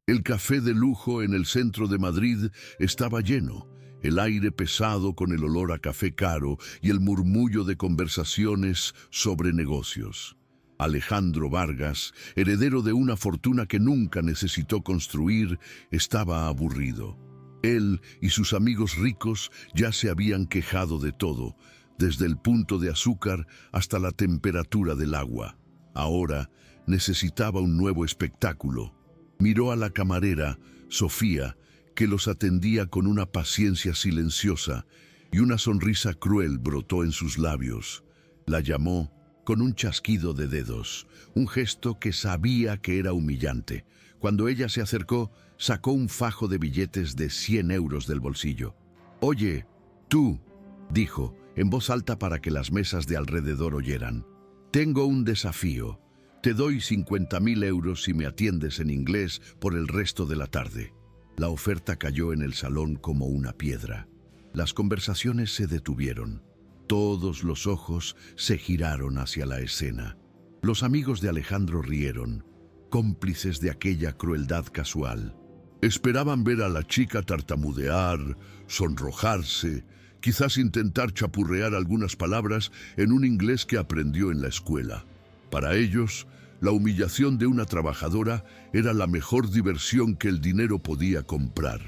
El café de lujo en el centro de Madrid estaba lleno, el aire pesado con el olor a café caro y el murmullo de conversaciones sobre negocios. Alejandro Vargas, heredero de una fortuna que nunca necesitó construir, estaba aburrido. Él y sus amigos ricos ya se habían quejado de todo, desde el punto de azúcar hasta la temperatura del agua. Ahora necesitaba un nuevo espectáculo. Miró a la camarera, Sofía, que los atendía con una paciencia silenciosa, y una sonrisa cruel brotó en sus labios. La llamó con un chasquido de dedos, un gesto que sabía que era humillante. Cuando ella se acercó, sacó un fajo de billetes de 100 euros del bolsillo. «Oye, tú», dijo, en voz alta para que las mesas de alrededor oyeran. «Tengo un desafío. Te doy 50.000 euros si me atiendes en inglés por el resto de la tarde». La oferta cayó en el salón como una piedra. Las conversaciones se detuvieron. Todos los ojos se giraron hacia la escena. Los amigos de Alejandro rieron, cómplices de aquella crueldad casual. Esperaban ver a la chica tartamudear, sonrojarse, quizás intentar chapurrear algunas palabras en un inglés que aprendió en la escuela. Para ellos, la humillación de una trabajadora era la mejor diversión que el dinero podía comprar.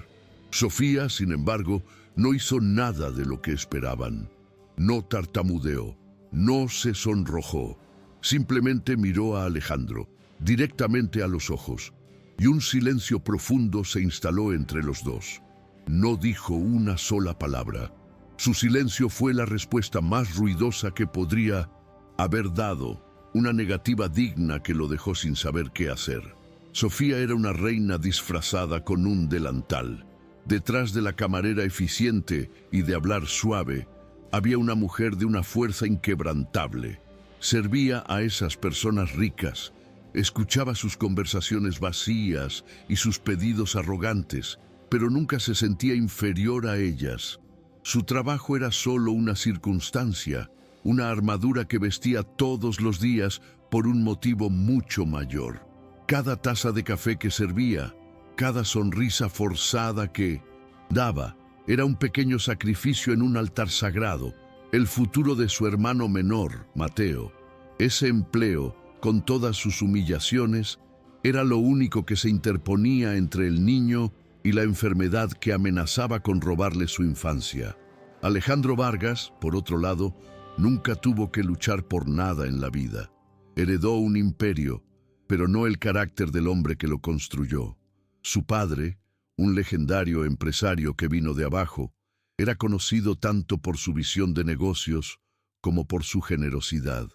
Sofía, sin embargo, no hizo nada de lo que esperaban. No tartamudeó, no se sonrojó. Simplemente miró a Alejandro, directamente a los ojos, y un silencio profundo se instaló entre los dos. No dijo una sola palabra. Su silencio fue la respuesta más ruidosa que podría haber dado, una negativa digna que lo dejó sin saber qué hacer. Sofía era una reina disfrazada con un delantal. Detrás de la camarera eficiente y de hablar suave, había una mujer de una fuerza inquebrantable. Servía a esas personas ricas, escuchaba sus conversaciones vacías y sus pedidos arrogantes, pero nunca se sentía inferior a ellas. Su trabajo era solo una circunstancia, una armadura que vestía todos los días por un motivo mucho mayor. Cada taza de café que servía, cada sonrisa forzada que daba, era un pequeño sacrificio en un altar sagrado, el futuro de su hermano menor, Mateo. Ese empleo, con todas sus humillaciones, era lo único que se interponía entre el niño y la enfermedad que amenazaba con robarle su infancia. Alejandro Vargas, por otro lado, nunca tuvo que luchar por nada en la vida. Heredó un imperio, pero no el carácter del hombre que lo construyó. Su padre, un legendario empresario que vino de abajo, era conocido tanto por su visión de negocios como por su generosidad.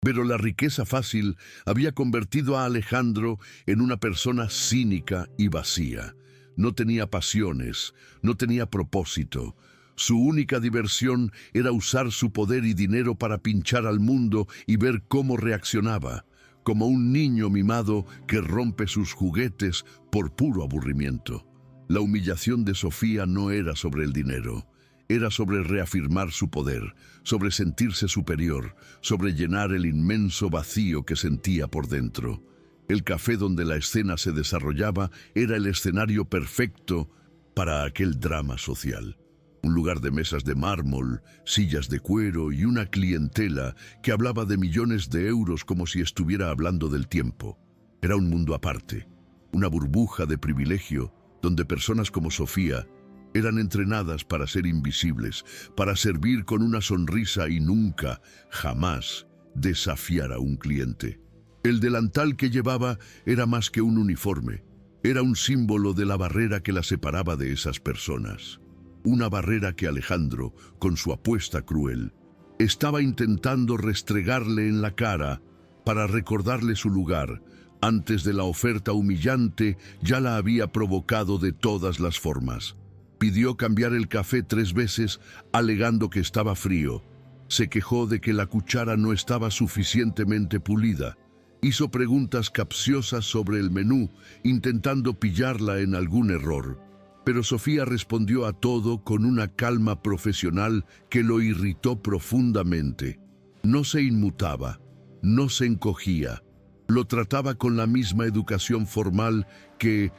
Pero la riqueza fácil había convertido a Alejandro en una persona cínica y vacía. No tenía pasiones, no tenía propósito. Su única diversión era usar su poder y dinero para pinchar al mundo y ver cómo reaccionaba, como un niño mimado que rompe sus juguetes por puro aburrimiento. La humillación de Sofía no era sobre el dinero, era sobre reafirmar su poder, sobre sentirse superior, sobre llenar el inmenso vacío que sentía por dentro. El café donde la escena se desarrollaba era el escenario perfecto para aquel drama social. Un lugar de mesas de mármol, sillas de cuero y una clientela que hablaba de millones de euros como si estuviera hablando del tiempo. Era un mundo aparte, una burbuja de privilegio donde personas como Sofía eran entrenadas para ser invisibles, para servir con una sonrisa y nunca, jamás, desafiar a un cliente. El delantal que llevaba era más que un uniforme, era un símbolo de la barrera que la separaba de esas personas. Una barrera que Alejandro, con su apuesta cruel, estaba intentando restregarle en la cara para recordarle su lugar. Antes de la oferta humillante ya la había provocado de todas las formas. Pidió cambiar el café 3 veces, alegando que estaba frío. Se quejó de que la cuchara no estaba suficientemente pulida. Hizo preguntas capciosas sobre el menú, intentando pillarla en algún error. Pero Sofía respondió a todo con una calma profesional que lo irritó profundamente. No se inmutaba, no se encogía. Lo trataba con la misma educación formal que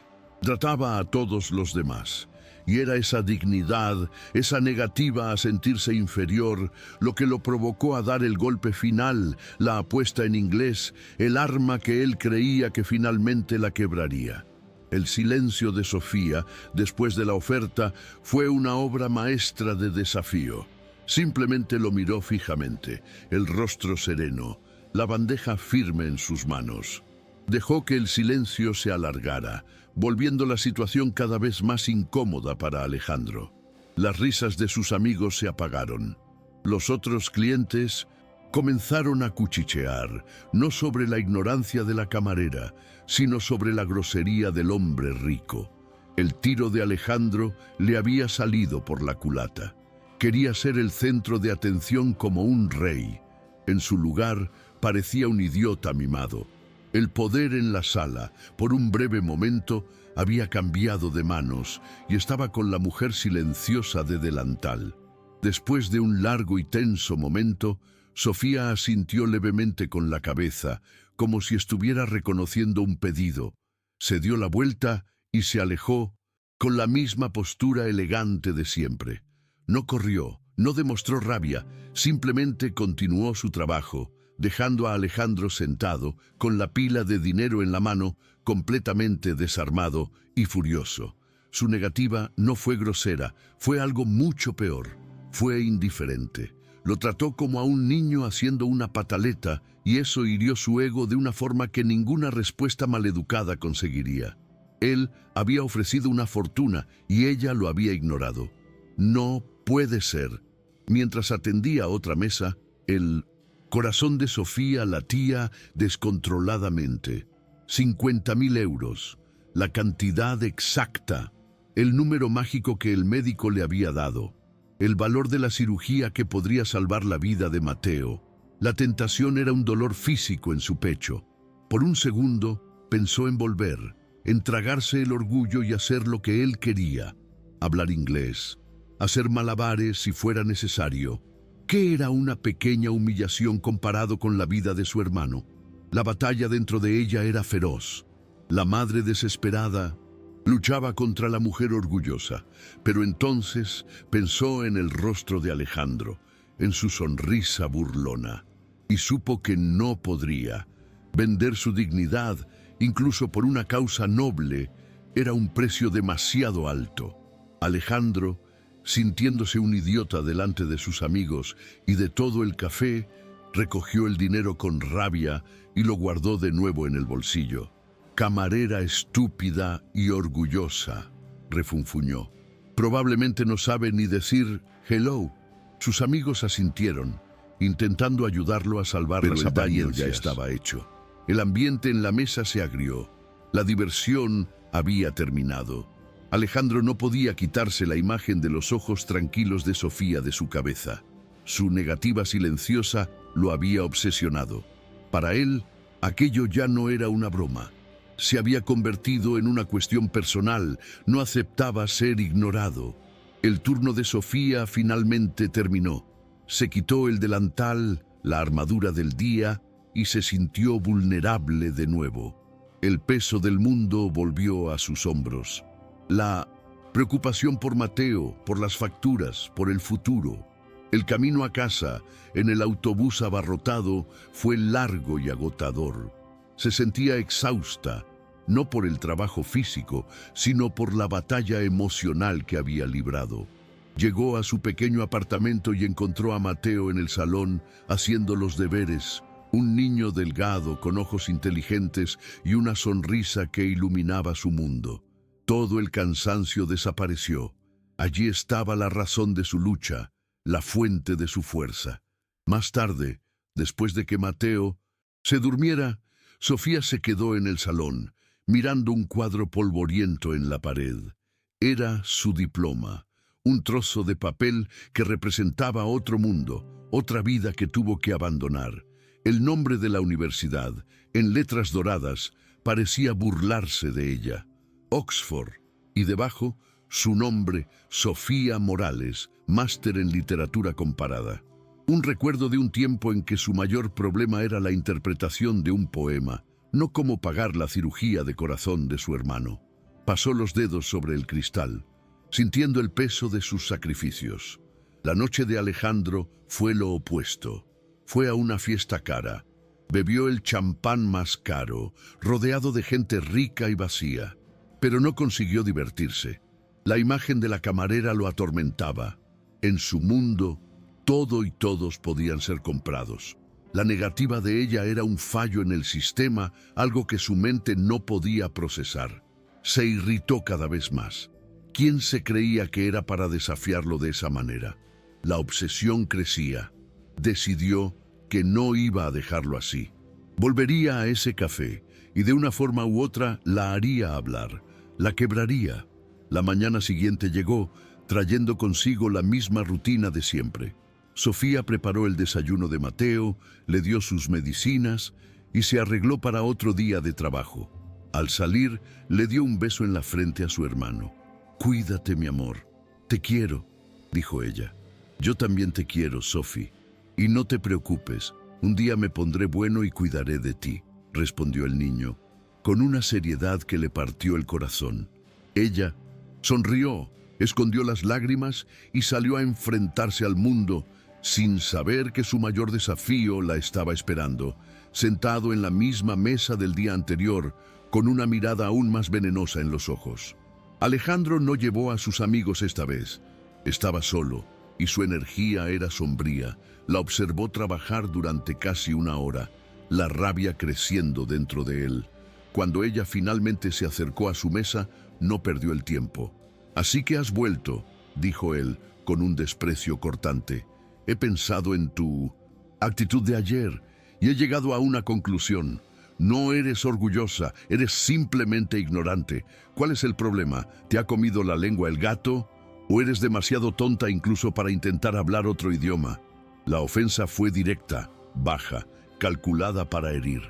Trataba a todos los demás. Y era esa dignidad, esa negativa a sentirse inferior, lo que lo provocó a dar el golpe final, la apuesta en inglés, el arma que él creía que finalmente la quebraría. El silencio de Sofía, después de la oferta, fue una obra maestra de desafío. Simplemente lo miró fijamente, el rostro sereno, la bandeja firme en sus manos. Dejó que el silencio se alargara, volviendo la situación cada vez más incómoda para Alejandro. Las risas de sus amigos se apagaron. Los otros clientes comenzaron a cuchichear, no sobre la ignorancia de la camarera, sino sobre la grosería del hombre rico. El tiro de Alejandro le había salido por la culata. Quería ser el centro de atención como un rey. En su lugar, parecía un idiota mimado. El poder en la sala, por un breve momento, había cambiado de manos y estaba con la mujer silenciosa de delantal. Después de un largo y tenso momento, Sofía asintió levemente con la cabeza, como si estuviera reconociendo un pedido. Se dio la vuelta y se alejó con la misma postura elegante de siempre. No corrió, no demostró rabia, simplemente continuó su trabajo, dejando a Alejandro sentado, con la pila de dinero en la mano, completamente desarmado y furioso. Su negativa no fue grosera, fue algo mucho peor. Fue indiferente. Lo trató como a un niño haciendo una pataleta, y eso hirió su ego de una forma que ninguna respuesta maleducada conseguiría. Él había ofrecido una fortuna y ella lo había ignorado. No puede ser. Mientras atendía a otra mesa, el corazón de Sofía latía descontroladamente. 50.000 euros, la cantidad exacta, el número mágico que el médico le había dado, el valor de la cirugía que podría salvar la vida de Mateo. La tentación era un dolor físico en su pecho. Por un segundo pensó en volver, en tragarse el orgullo y hacer lo que él quería, hablar inglés, hacer malabares si fuera necesario. ¿Qué era una pequeña humillación comparado con la vida de su hermano? La batalla dentro de ella era feroz. La madre desesperada luchaba contra la mujer orgullosa, pero entonces pensó en el rostro de Alejandro, en su sonrisa burlona, y supo que no podría. Vender su dignidad, incluso por una causa noble, era un precio demasiado alto. Alejandro, sintiéndose un idiota delante de sus amigos y de todo el café, recogió el dinero con rabia y lo guardó de nuevo en el bolsillo. «Camarera estúpida y orgullosa», refunfuñó. «Probablemente no sabe ni decir hello». Sus amigos asintieron, intentando ayudarlo a salvar las apariencias. Pero el daño ya estaba hecho. El ambiente en la mesa se agrió. La diversión había terminado. Alejandro no podía quitarse la imagen de los ojos tranquilos de Sofía de su cabeza. Su negativa silenciosa lo había obsesionado. Para él, aquello ya no era una broma. Se había convertido en una cuestión personal, no aceptaba ser ignorado. El turno de Sofía finalmente terminó. Se quitó el delantal, la armadura del día, y se sintió vulnerable de nuevo. El peso del mundo volvió a sus hombros. La preocupación por Mateo, por las facturas, por el futuro. El camino a casa, en el autobús abarrotado, fue largo y agotador. Se sentía exhausta, no por el trabajo físico, sino por la batalla emocional que había librado. Llegó a su pequeño apartamento y encontró a Mateo en el salón haciendo los deberes, un niño delgado con ojos inteligentes y una sonrisa que iluminaba su mundo. Todo el cansancio desapareció. Allí estaba la razón de su lucha, la fuente de su fuerza. Más tarde, después de que Mateo se durmiera, Sofía se quedó en el salón, mirando un cuadro polvoriento en la pared. Era su diploma, un trozo de papel que representaba otro mundo, otra vida que tuvo que abandonar. El nombre de la universidad, en letras doradas, parecía burlarse de ella. Oxford, y debajo, su nombre, Sofía Morales, máster en literatura comparada. Un recuerdo de un tiempo en que su mayor problema era la interpretación de un poema, no cómo pagar la cirugía de corazón de su hermano. Pasó los dedos sobre el cristal, sintiendo el peso de sus sacrificios. La noche de Alejandro fue lo opuesto. Fue a una fiesta cara. Bebió el champán más caro, rodeado de gente rica y vacía. Pero no consiguió divertirse. La imagen de la camarera lo atormentaba. En su mundo, todo y todos podían ser comprados. La negativa de ella era un fallo en el sistema, algo que su mente no podía procesar. Se irritó cada vez más. ¿Quién se creía que era para desafiarlo de esa manera? La obsesión crecía. Decidió que no iba a dejarlo así. Volvería a ese café y de una forma u otra la haría hablar, la quebraría. La mañana siguiente llegó, trayendo consigo la misma rutina de siempre. Sofía preparó el desayuno de Mateo, le dio sus medicinas y se arregló para otro día de trabajo. Al salir, le dio un beso en la frente a su hermano. «Cuídate, mi amor. Te quiero», dijo ella. «Yo también te quiero, Sophie. Y no te preocupes, un día me pondré bueno y cuidaré de ti», respondió el niño, con una seriedad que le partió el corazón. Ella sonrió, escondió las lágrimas y salió a enfrentarse al mundo, sin saber que su mayor desafío la estaba esperando, sentado en la misma mesa del día anterior, con una mirada aún más venenosa en los ojos. Alejandro no llevó a sus amigos esta vez. Estaba solo, y su energía era sombría. La observó trabajar durante casi una hora, la rabia creciendo dentro de él. Cuando ella finalmente se acercó a su mesa, no perdió el tiempo. «Así que has vuelto», dijo él, con un desprecio cortante. «He pensado en tu actitud de ayer y he llegado a una conclusión. No eres orgullosa, eres simplemente ignorante. ¿Cuál es el problema? ¿Te ha comido la lengua el gato? ¿O eres demasiado tonta incluso para intentar hablar otro idioma?» La ofensa fue directa, baja, calculada para herir.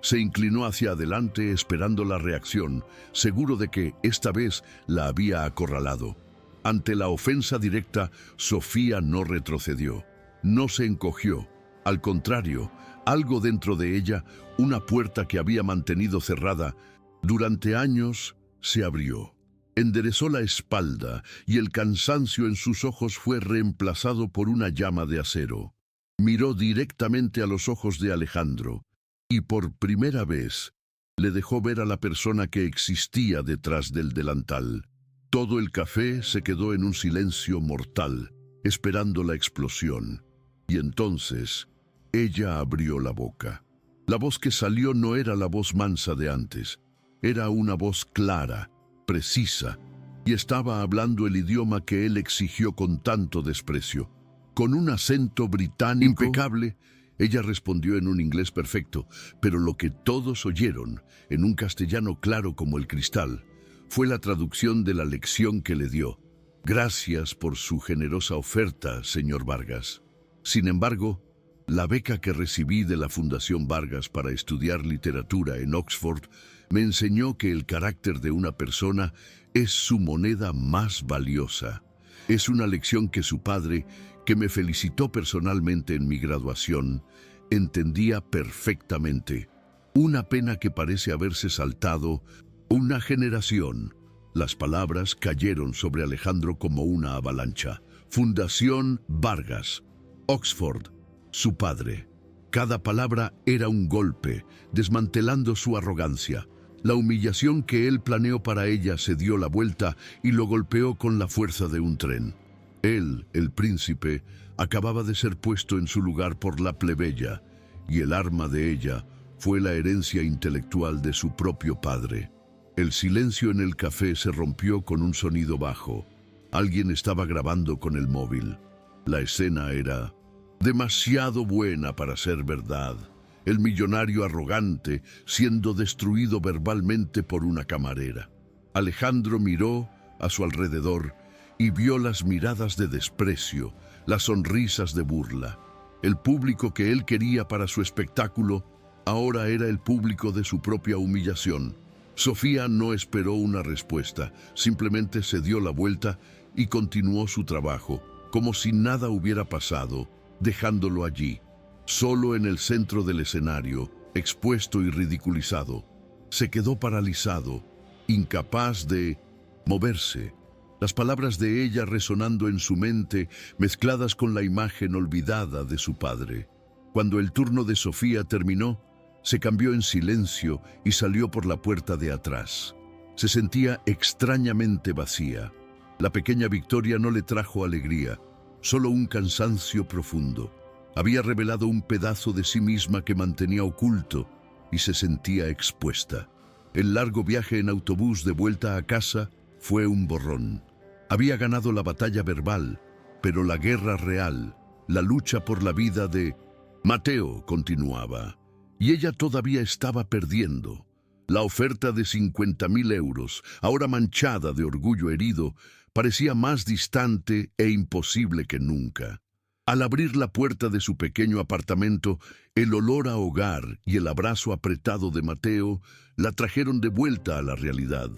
Se inclinó hacia adelante esperando la reacción, seguro de que esta vez la había acorralado. Ante la ofensa directa, Sofía no retrocedió, no se encogió. Al contrario, algo dentro de ella, una puerta que había mantenido cerrada durante años, se abrió. Enderezó la espalda y el cansancio en sus ojos fue reemplazado por una llama de acero. Miró directamente a los ojos de Alejandro y por primera vez le dejó ver a la persona que existía detrás del delantal. Todo el café se quedó en un silencio mortal, esperando la explosión. Y entonces ella abrió la boca. La voz que salió no era la voz mansa de antes. Era una voz clara, precisa, y estaba hablando el idioma que él exigió con tanto desprecio. Con un acento británico impecable, ella respondió en un inglés perfecto, pero lo que todos oyeron, en un castellano claro como el cristal, fue la traducción de la lección que le dio. «Gracias por su generosa oferta, señor Vargas. Sin embargo, la beca que recibí de la Fundación Vargas para estudiar literatura en Oxford me enseñó que el carácter de una persona es su moneda más valiosa. Es una lección que su padre, que me felicitó personalmente en mi graduación, entendía perfectamente. Una pena que parece haberse saltado una generación». Las palabras cayeron sobre Alejandro como una avalancha. Fundación Vargas, Oxford, su padre. Cada palabra era un golpe, desmantelando su arrogancia. La humillación que él planeó para ella se dio la vuelta y lo golpeó con la fuerza de un tren. Él, el príncipe, acababa de ser puesto en su lugar por la plebeya, y el arma de ella fue la herencia intelectual de su propio padre. El silencio en el café se rompió con un sonido bajo. Alguien estaba grabando con el móvil. La escena era demasiado buena para ser verdad. El millonario arrogante siendo destruido verbalmente por una camarera. Alejandro miró a su alrededor y vio las miradas de desprecio, las sonrisas de burla. El público que él quería para su espectáculo ahora era el público de su propia humillación. Sofía no esperó una respuesta, simplemente se dio la vuelta y continuó su trabajo, como si nada hubiera pasado, dejándolo allí, solo en el centro del escenario, expuesto y ridiculizado. Se quedó paralizado, incapaz de moverse. Las palabras de ella resonando en su mente, mezcladas con la imagen olvidada de su padre. Cuando el turno de Sofía terminó, se cambió en silencio y salió por la puerta de atrás. Se sentía extrañamente vacía. La pequeña Victoria no le trajo alegría, solo un cansancio profundo. Había revelado un pedazo de sí misma que mantenía oculto y se sentía expuesta. El largo viaje en autobús de vuelta a casa fue un borrón. Había ganado la batalla verbal, pero la guerra real, la lucha por la vida de Mateo continuaba, y ella todavía estaba perdiendo. La oferta de 50.000 euros, ahora manchada de orgullo herido, parecía más distante e imposible que nunca. Al abrir la puerta de su pequeño apartamento, el olor a hogar y el abrazo apretado de Mateo la trajeron de vuelta a la realidad.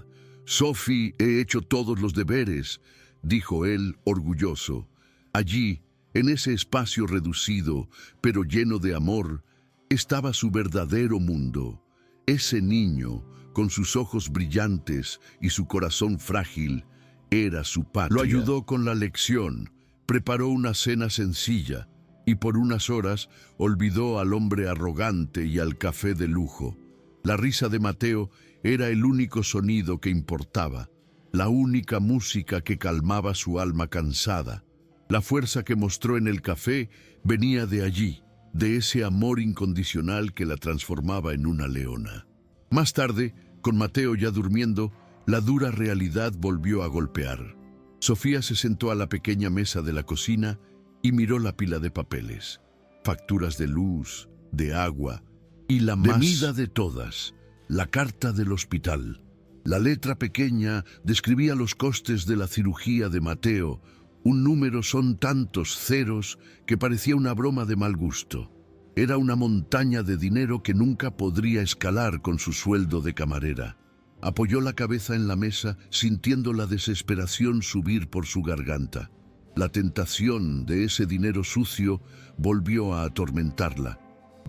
«Sophie, he hecho todos los deberes», dijo él, orgulloso. Allí, en ese espacio reducido, pero lleno de amor, estaba su verdadero mundo. Ese niño, con sus ojos brillantes y su corazón frágil, era su patria. Lo ayudó con la lección, preparó una cena sencilla y por unas horas olvidó al hombre arrogante y al café de lujo. La risa de Mateo era el único sonido que importaba, la única música que calmaba su alma cansada. La fuerza que mostró en el café venía de allí, de ese amor incondicional que la transformaba en una leona. Más tarde, con Mateo ya durmiendo, la dura realidad volvió a golpear. Sofía se sentó a la pequeña mesa de la cocina y miró la pila de papeles, facturas de luz, de agua y la más temida de todas, la carta del hospital. La letra pequeña describía los costes de la cirugía de Mateo. Un número son tantos ceros que parecía una broma de mal gusto. Era una montaña de dinero que nunca podría escalar con su sueldo de camarera. Apoyó la cabeza en la mesa, sintiendo la desesperación subir por su garganta. La tentación de ese dinero sucio volvió a atormentarla.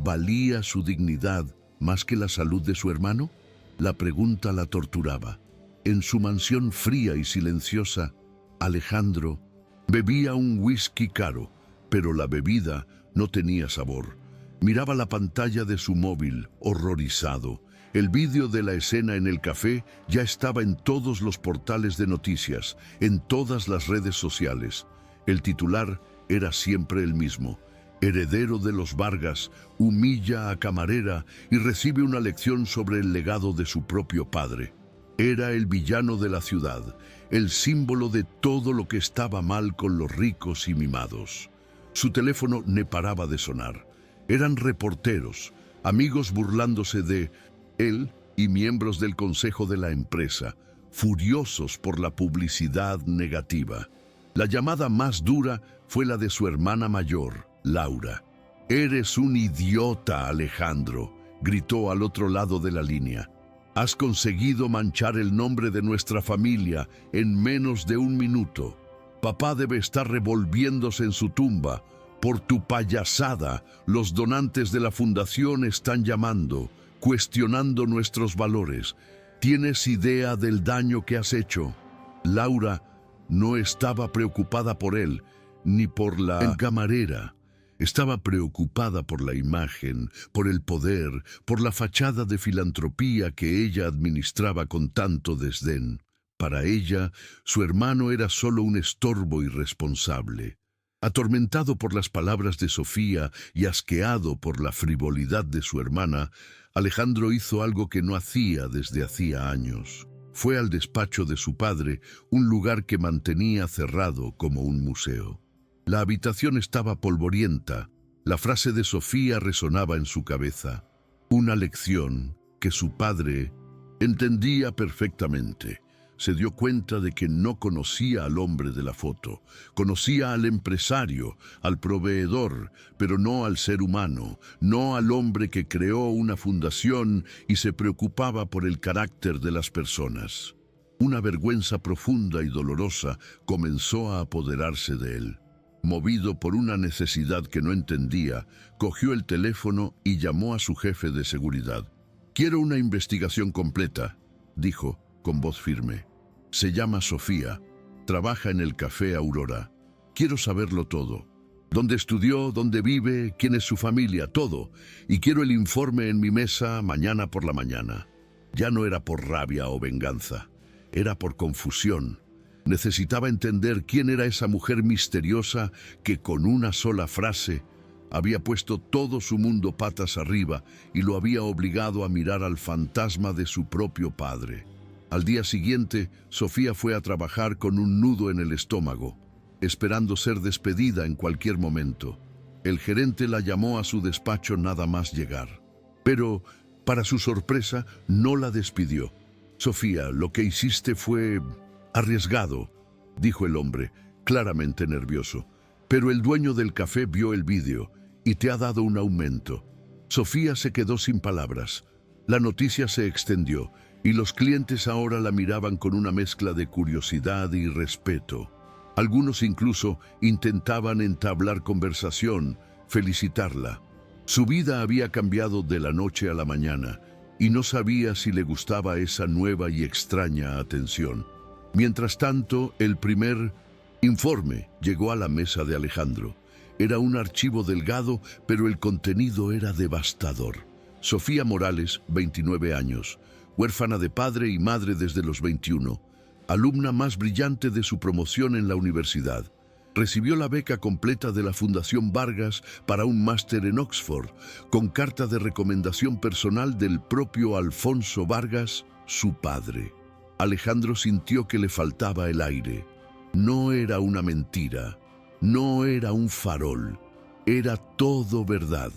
¿Valía su dignidad más que la salud de su hermano? La pregunta la torturaba. En su mansión fría y silenciosa, Alejandro bebía un whisky caro, pero la bebida no tenía sabor. Miraba la pantalla de su móvil, horrorizado. El vídeo de la escena en el café ya estaba en todos los portales de noticias, en todas las redes sociales. El titular era siempre el mismo. Heredero de los Vargas, humilla a camarera y recibe una lección sobre el legado de su propio padre. Era el villano de la ciudad, el símbolo de todo lo que estaba mal con los ricos y mimados. Su teléfono no paraba de sonar. Eran reporteros, amigos burlándose de él y miembros del consejo de la empresa, furiosos por la publicidad negativa. La llamada más dura fue la de su hermana mayor, Laura. «Eres un idiota, Alejandro», gritó al otro lado de la línea. «Has conseguido manchar el nombre de nuestra familia en menos de un minuto. Papá debe estar revolviéndose en su tumba. Por tu payasada, los donantes de la fundación están llamando, cuestionando nuestros valores. ¿Tienes idea del daño que has hecho?» Laura no estaba preocupada por él, ni por la camarera. Estaba preocupada por la imagen, por el poder, por la fachada de filantropía que ella administraba con tanto desdén. Para ella, su hermano era solo un estorbo irresponsable. Atormentado por las palabras de Sofía y asqueado por la frivolidad de su hermana, Alejandro hizo algo que no hacía desde hacía años. Fue al despacho de su padre, un lugar que mantenía cerrado como un museo. La habitación estaba polvorienta. La frase de Sofía resonaba en su cabeza. Una lección que su padre entendía perfectamente. Se dio cuenta de que no conocía al hombre de la foto. Conocía al empresario, al proveedor, pero no al ser humano, no al hombre que creó una fundación y se preocupaba por el carácter de las personas. Una vergüenza profunda y dolorosa comenzó a apoderarse de él. Movido por una necesidad que no entendía, cogió el teléfono y llamó a su jefe de seguridad. «Quiero una investigación completa», dijo. con voz firme. Se llama Sofía. Trabaja en el Café Aurora. Quiero saberlo todo. ¿Dónde estudió? ¿Dónde vive? ¿Quién es su familia? Todo. Y quiero el informe en mi mesa mañana por la mañana. Ya no era por rabia o venganza. Era por confusión. Necesitaba entender quién era esa mujer misteriosa que con una sola frase había puesto todo su mundo patas arriba y lo había obligado a mirar al fantasma de su propio padre. Al día siguiente, Sofía fue a trabajar con un nudo en el estómago, esperando ser despedida en cualquier momento. El gerente la llamó a su despacho nada más llegar. Pero, para su sorpresa, no la despidió. «Sofía, lo que hiciste fue arriesgado», dijo el hombre, claramente nervioso. «Pero el dueño del café vio el vídeo y te ha dado un aumento». Sofía se quedó sin palabras. La noticia se extendió y los clientes ahora la miraban con una mezcla de curiosidad y respeto. Algunos incluso intentaban entablar conversación, felicitarla. Su vida había cambiado de la noche a la mañana y no sabía si le gustaba esa nueva y extraña atención. Mientras tanto, el primer informe llegó a la mesa de Alejandro. Era un archivo delgado, pero el contenido era devastador. Sofía Morales, 29 años, huérfana de padre y madre desde los 21, alumna más brillante de su promoción en la universidad. Recibió la beca completa de la Fundación Vargas para un máster en Oxford, con carta de recomendación personal del propio Alfonso Vargas, su padre. Alejandro sintió que le faltaba el aire. No era una mentira, no era un farol, era todo verdad.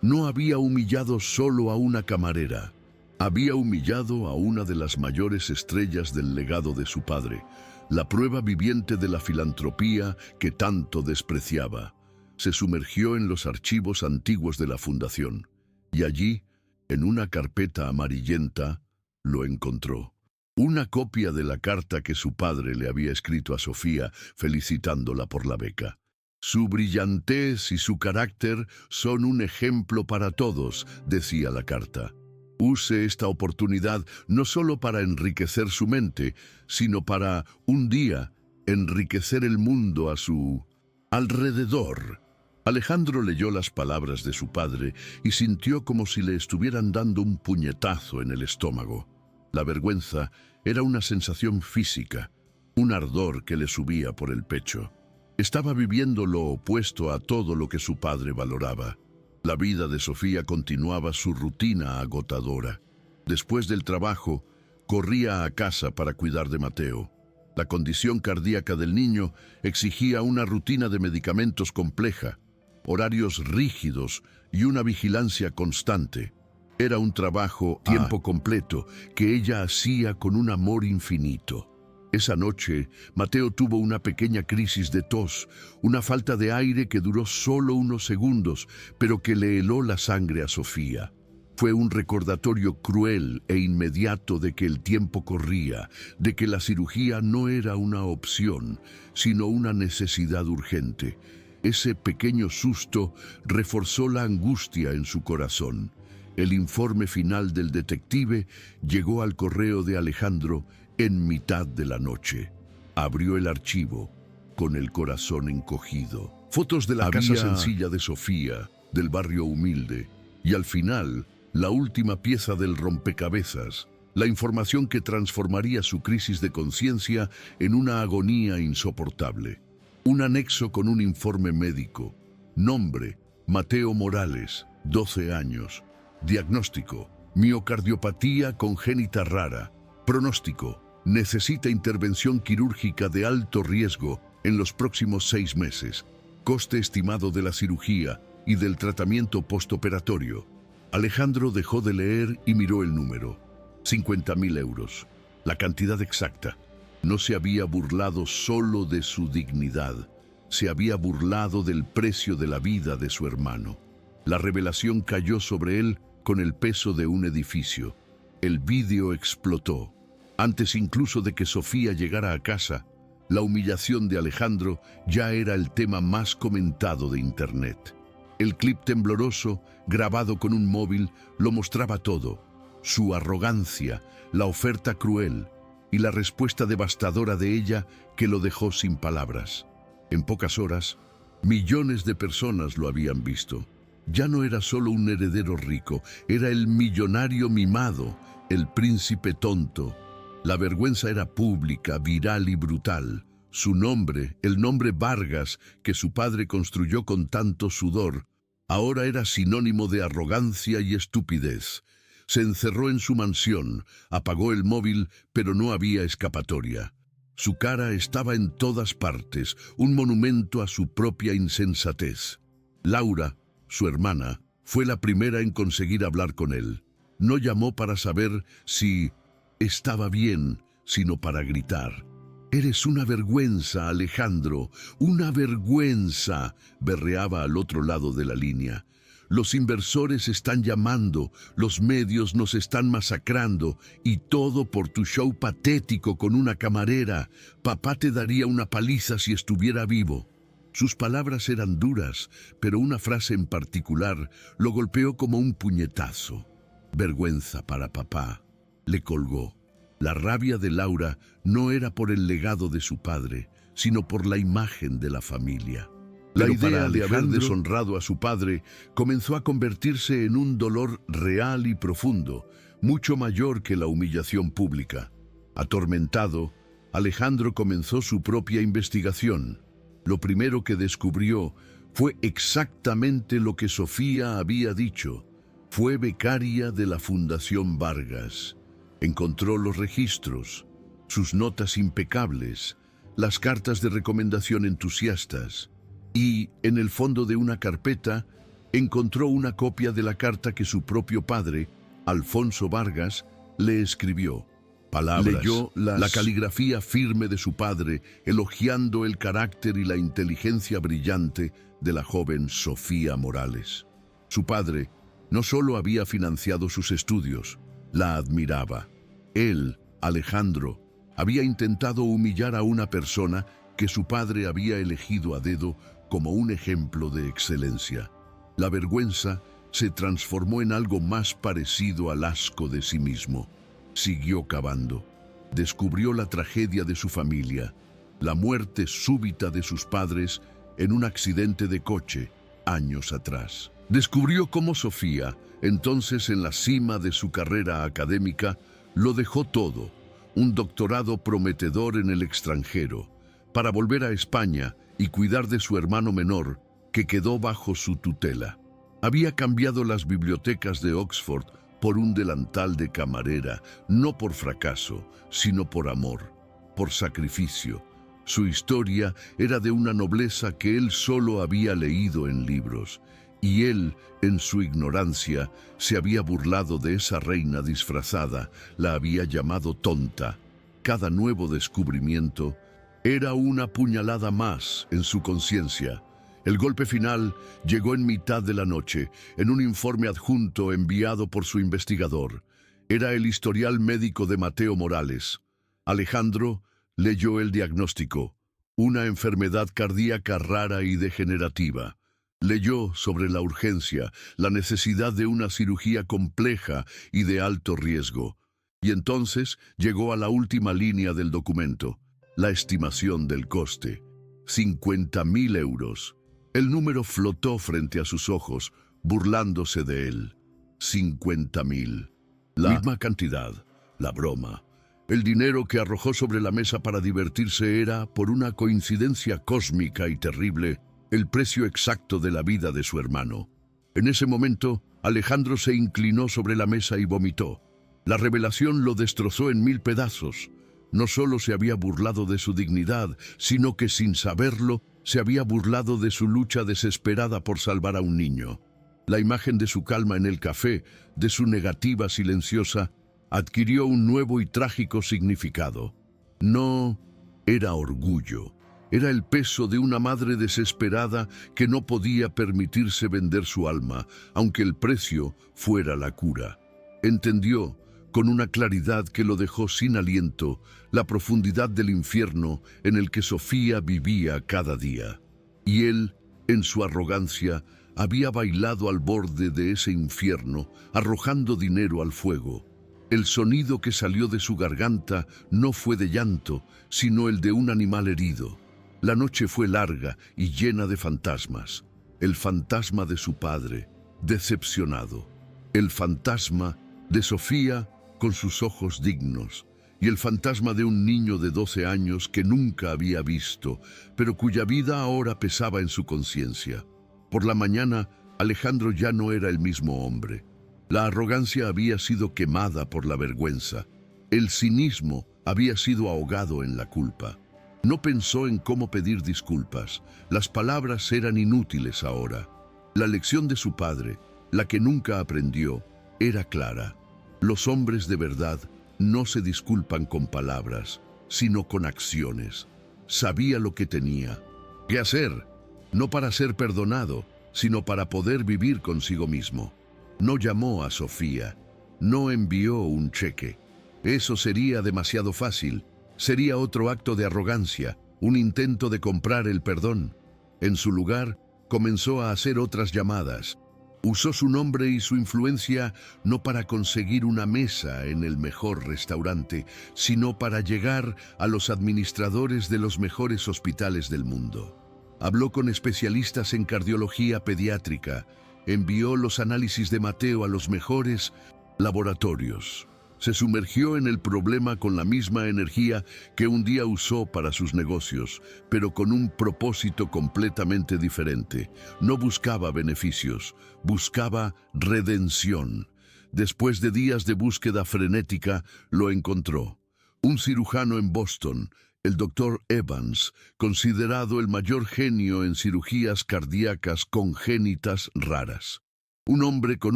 No había humillado solo a una camarera, había humillado a una de las mayores estrellas del legado de su padre, la prueba viviente de la filantropía que tanto despreciaba. Se sumergió en los archivos antiguos de la fundación y allí, en una carpeta amarillenta, lo encontró. Una copia de la carta que su padre le había escrito a Sofía felicitándola por la beca. «Su brillantez y su carácter son un ejemplo para todos», decía la carta. «Use esta oportunidad no solo para enriquecer su mente, sino para, un día, enriquecer el mundo a su alrededor». Alejandro leyó las palabras de su padre y sintió como si le estuvieran dando un puñetazo en el estómago. La vergüenza era una sensación física, un ardor que le subía por el pecho. Estaba viviendo lo opuesto a todo lo que su padre valoraba. La vida de Sofía continuaba su rutina agotadora. Después del trabajo, corría a casa para cuidar de Mateo. La condición cardíaca del niño exigía una rutina de medicamentos compleja, horarios rígidos y una vigilancia constante. Era un trabajo a tiempo completo que ella hacía con un amor infinito. Esa noche, Mateo tuvo una pequeña crisis de tos, una falta de aire que duró solo unos segundos, pero que le heló la sangre a Sofía. Fue un recordatorio cruel e inmediato de que el tiempo corría, de que la cirugía no era una opción, sino una necesidad urgente. Ese pequeño susto reforzó la angustia en su corazón. El informe final del detective llegó al correo de Alejandro en mitad de la noche. Abrió el archivo con el corazón encogido. Fotos de la casa sencilla de Sofía, del barrio humilde, y al final, la última pieza del rompecabezas, la información que transformaría su crisis de conciencia en una agonía insoportable. Un anexo con un informe médico. Nombre: Mateo Morales, 12 años. Diagnóstico: miocardiopatía congénita rara. Pronóstico: necesita intervención quirúrgica de alto riesgo en los próximos 6 meses. Coste estimado de la cirugía y del tratamiento postoperatorio. Alejandro dejó de leer y miró el número. 50.000 euros. La cantidad exacta. No se había burlado solo de su dignidad, se había burlado del precio de la vida de su hermano. La revelación cayó sobre él con el peso de un edificio. El vídeo explotó. Antes incluso de que Sofía llegara a casa, la humillación de Alejandro ya era el tema más comentado de Internet. El clip tembloroso, grabado con un móvil, lo mostraba todo. Su arrogancia, la oferta cruel, y la respuesta devastadora de ella que lo dejó sin palabras. En pocas horas, millones de personas lo habían visto. Ya no era solo un heredero rico, era el millonario mimado, el príncipe tonto. La vergüenza era pública, viral y brutal. Su nombre, el nombre Vargas, que su padre construyó con tanto sudor, ahora era sinónimo de arrogancia y estupidez. Se encerró en su mansión, apagó el móvil, pero no había escapatoria. Su cara estaba en todas partes, un monumento a su propia insensatez. Laura, su hermana, fue la primera en conseguir hablar con él. No llamó para saber si estaba bien, sino para gritar. «Eres una vergüenza, Alejandro, una vergüenza», berreaba al otro lado de la línea. «Los inversores están llamando, los medios nos están masacrando, y todo por tu show patético con una camarera. Papá te daría una paliza si estuviera vivo». Sus palabras eran duras, pero una frase en particular lo golpeó como un puñetazo. «Vergüenza para papá», le colgó. La rabia de Laura no era por el legado de su padre, sino por la imagen de la familia. La idea de haber deshonrado a su padre comenzó a convertirse en un dolor real y profundo, mucho mayor que la humillación pública. Atormentado, Alejandro comenzó su propia investigación. Lo primero que descubrió fue exactamente lo que Sofía había dicho. Fue becaria de la Fundación Vargas. Encontró los registros, sus notas impecables, las cartas de recomendación entusiastas, y, en el fondo de una carpeta, encontró una copia de la carta que su propio padre, Alfonso Vargas, le escribió. Palabras, leyó la caligrafía firme de su padre, elogiando el carácter y la inteligencia brillante de la joven Sofía Morales. Su padre no solo había financiado sus estudios, la admiraba. Él, Alejandro, había intentado humillar a una persona que su padre había elegido a dedo como un ejemplo de excelencia. La vergüenza se transformó en algo más parecido al asco de sí mismo. Siguió cavando. Descubrió la tragedia de su familia, la muerte súbita de sus padres en un accidente de coche años atrás. Descubrió cómo Sofía, entonces en la cima de su carrera académica, lo dejó todo, un doctorado prometedor en el extranjero, para volver a España y cuidar de su hermano menor, que quedó bajo su tutela. Había cambiado las bibliotecas de Oxford por un delantal de camarera, no por fracaso, sino por amor, por sacrificio. Su historia era de una nobleza que él solo había leído en libros, y él, en su ignorancia, se había burlado de esa reina disfrazada, la había llamado tonta. Cada nuevo descubrimiento era una puñalada más en su conciencia. El golpe final llegó en mitad de la noche, en un informe adjunto enviado por su investigador. Era el historial médico de Mateo Morales. Alejandro leyó el diagnóstico: una enfermedad cardíaca rara y degenerativa. Leyó sobre la urgencia, la necesidad de una cirugía compleja y de alto riesgo. Y entonces llegó a la última línea del documento: la estimación del coste. 50.000 euros. El número flotó frente a sus ojos, burlándose de él. 50.000. La misma cantidad, la broma. El dinero que arrojó sobre la mesa para divertirse era, por una coincidencia cósmica y terrible, el precio exacto de la vida de su hermano. En ese momento, Alejandro se inclinó sobre la mesa y vomitó. La revelación lo destrozó en 1000 pedazos. No solo se había burlado de su dignidad, sino que, sin saberlo, se había burlado de su lucha desesperada por salvar a un niño. La imagen de su calma en el café, de su negativa silenciosa, adquirió un nuevo y trágico significado. No era orgullo, era el peso de una madre desesperada que no podía permitirse vender su alma, aunque el precio fuera la cura. Entendió, con una claridad que lo dejó sin aliento, la profundidad del infierno en el que Sofía vivía cada día. Y él, en su arrogancia, había bailado al borde de ese infierno, arrojando dinero al fuego. El sonido que salió de su garganta no fue de llanto, sino el de un animal herido. La noche fue larga y llena de fantasmas. El fantasma de su padre, decepcionado. El fantasma de Sofía con sus ojos dignos. Y el fantasma de un niño de 12 años que nunca había visto, pero cuya vida ahora pesaba en su conciencia. Por la mañana, Alejandro ya no era el mismo hombre. La arrogancia había sido quemada por la vergüenza. El cinismo había sido ahogado en la culpa. No pensó en cómo pedir disculpas. Las palabras eran inútiles ahora. La lección de su padre, la que nunca aprendió, era clara. Los hombres de verdad no se disculpan con palabras, sino con acciones. Sabía lo que tenía que hacer, no para ser perdonado, sino para poder vivir consigo mismo. No llamó a Sofía, no envió un cheque. Eso sería demasiado fácil. Sería otro acto de arrogancia, un intento de comprar el perdón. En su lugar, comenzó a hacer otras llamadas. Usó su nombre y su influencia no para conseguir una mesa en el mejor restaurante, sino para llegar a los administradores de los mejores hospitales del mundo. Habló con especialistas en cardiología pediátrica, envió los análisis de Mateo a los mejores laboratorios. Se sumergió en el problema con la misma energía que un día usó para sus negocios, pero con un propósito completamente diferente. No buscaba beneficios, buscaba redención. Después de días de búsqueda frenética, lo encontró. Un cirujano en Boston, el Dr. Evans, considerado el mayor genio en cirugías cardíacas congénitas raras. Un hombre con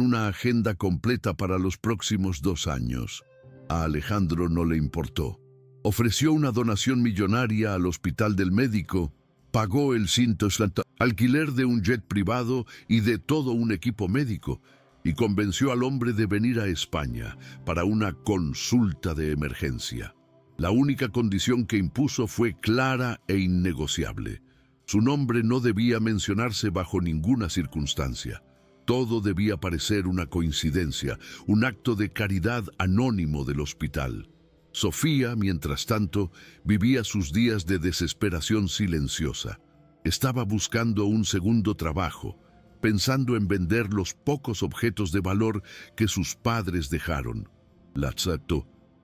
una agenda completa para los próximos 2 años. A Alejandro no le importó. Ofreció una donación millonaria al hospital del médico, pagó el alquiler de un jet privado y de todo un equipo médico, y convenció al hombre de venir a España para una consulta de emergencia. La única condición que impuso fue clara e innegociable. Su nombre no debía mencionarse bajo ninguna circunstancia. Todo debía parecer una coincidencia, un acto de caridad anónimo del hospital. Sofía, mientras tanto, vivía sus días de desesperación silenciosa. Estaba buscando un segundo trabajo, pensando en vender los pocos objetos de valor que sus padres dejaron. La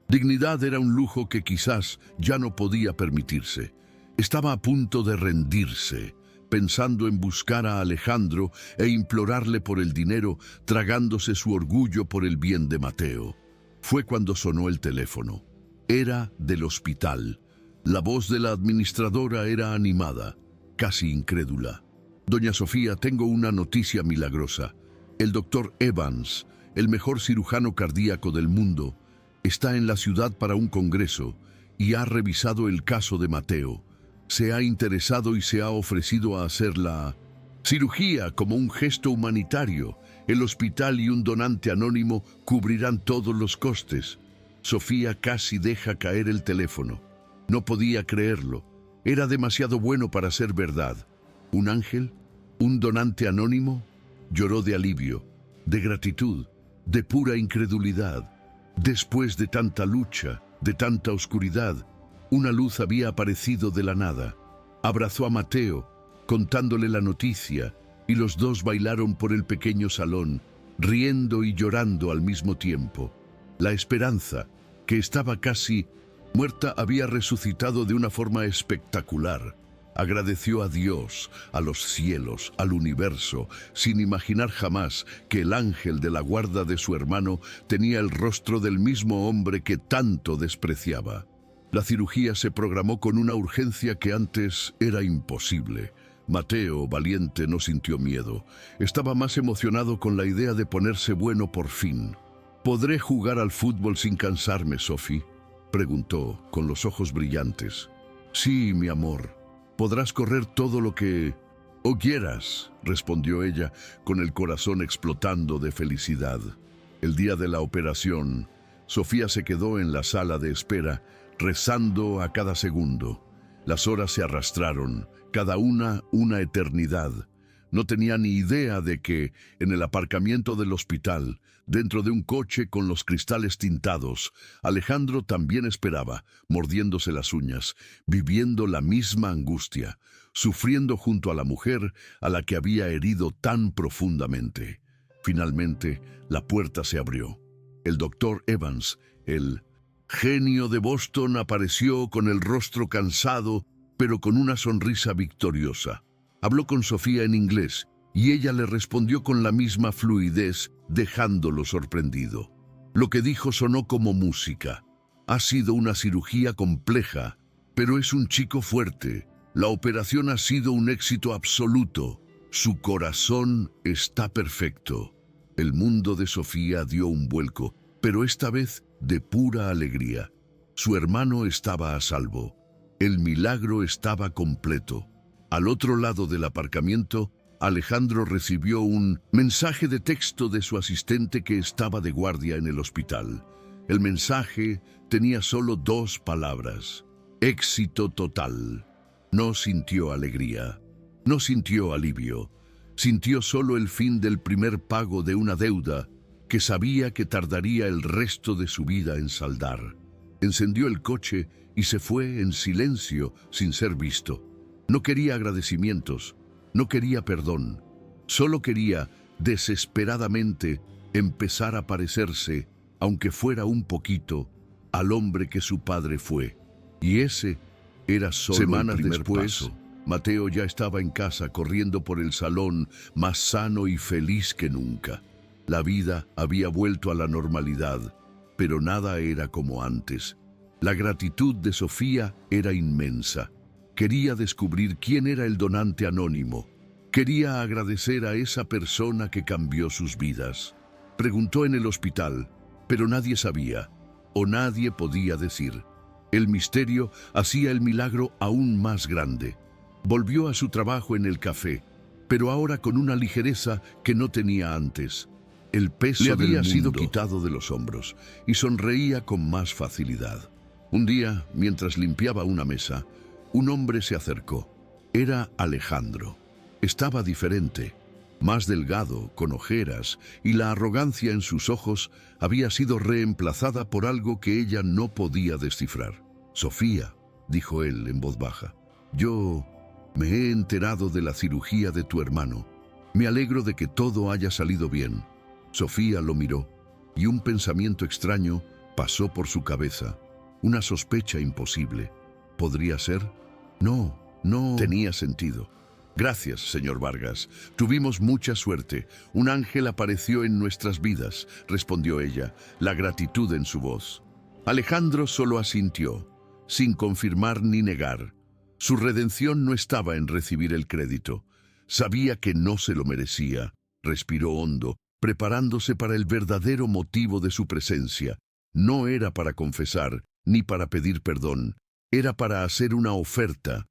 dignidad era un lujo que quizás ya no podía permitirse. Estaba a punto de rendirse, pensando en buscar a Alejandro e implorarle por el dinero, tragándose su orgullo por el bien de Mateo. Fue cuando sonó el teléfono. Era del hospital. La voz de la administradora era animada, casi incrédula. Doña Sofía, tengo una noticia milagrosa. El doctor Evans, el mejor cirujano cardíaco del mundo, está en la ciudad para un congreso y ha revisado el caso de Mateo. Se ha interesado y se ha ofrecido a hacer la cirugía como un gesto humanitario. El hospital y un donante anónimo cubrirán todos los costes. Sofía casi deja caer el teléfono. No podía creerlo. Era demasiado bueno para ser verdad. ¿Un ángel? ¿Un donante anónimo? Lloró de alivio, de gratitud, de pura incredulidad. Después de tanta lucha, de tanta oscuridad, una luz había aparecido de la nada. Abrazó a Mateo, contándole la noticia, y los dos bailaron por el pequeño salón, riendo y llorando al mismo tiempo. La esperanza, que estaba casi muerta, había resucitado de una forma espectacular. Agradeció a Dios, a los cielos, al universo, sin imaginar jamás que el ángel de la guarda de su hermano tenía el rostro del mismo hombre que tanto despreciaba. La cirugía se programó con una urgencia que antes era imposible. Mateo, valiente, no sintió miedo. Estaba más emocionado con la idea de ponerse bueno por fin. ¿Podré jugar al fútbol sin cansarme, Sophie?, preguntó, con los ojos brillantes. Sí, mi amor. Podrás correr todo lo que quieras, respondió ella, con el corazón explotando de felicidad. El día de la operación, Sofía se quedó en la sala de espera, rezando a cada segundo. Las horas se arrastraron, cada una eternidad. No tenía ni idea de que, en el aparcamiento del hospital, dentro de un coche con los cristales tintados, Alejandro también esperaba, mordiéndose las uñas, viviendo la misma angustia, sufriendo junto a la mujer a la que había herido tan profundamente. Finalmente, la puerta se abrió. El doctor Evans, el genio de Boston, apareció con el rostro cansado, pero con una sonrisa victoriosa. Habló con Sofía en inglés y ella le respondió con la misma fluidez, dejándolo sorprendido. Lo que dijo sonó como música. Ha sido una cirugía compleja, pero es un chico fuerte. La operación ha sido un éxito absoluto. Su corazón está perfecto. El mundo de Sofía dio un vuelco, pero esta vez de pura alegría. Su hermano estaba a salvo. El milagro estaba completo. Al otro lado del aparcamiento, Alejandro recibió un mensaje de texto de su asistente que estaba de guardia en el hospital. El mensaje tenía solo 2 palabras: éxito total. No sintió alegría, no sintió alivio, sintió solo el fin del primer pago de una deuda que sabía que tardaría el resto de su vida en saldar. Encendió el coche y se fue en silencio sin ser visto. No quería agradecimientos, no quería perdón, solo quería, desesperadamente, empezar a parecerse, aunque fuera un poquito, al hombre que su padre fue. Y ese era solo semanas después. Mateo ya estaba en casa corriendo por el salón, más sano y feliz que nunca. La vida había vuelto a la normalidad, pero nada era como antes. La gratitud de Sofía era inmensa. Quería descubrir quién era el donante anónimo. Quería agradecer a esa persona que cambió sus vidas. Preguntó en el hospital, pero nadie sabía, o nadie podía decir. El misterio hacía el milagro aún más grande. Volvió a su trabajo en el café, pero ahora con una ligereza que no tenía antes. El peso le había sido quitado de los hombros y sonreía con más facilidad. Un día, mientras limpiaba una mesa, un hombre se acercó. Era Alejandro. Estaba diferente, más delgado, con ojeras, y la arrogancia en sus ojos había sido reemplazada por algo que ella no podía descifrar. «Sofía», dijo él en voz baja, «yo me he enterado de la cirugía de tu hermano. Me alegro de que todo haya salido bien». Sofía lo miró, y un pensamiento extraño pasó por su cabeza. Una sospecha imposible. ¿Podría ser? No tenía sentido. «Gracias, señor Vargas. Tuvimos mucha suerte. Un ángel apareció en nuestras vidas», respondió ella, la gratitud en su voz. Alejandro solo asintió, sin confirmar ni negar. Su redención no estaba en recibir el crédito. Sabía que no se lo merecía. Respiró hondo, preparándose para el verdadero motivo de su presencia. No era para confesar, ni para pedir perdón. Era para hacer una oferta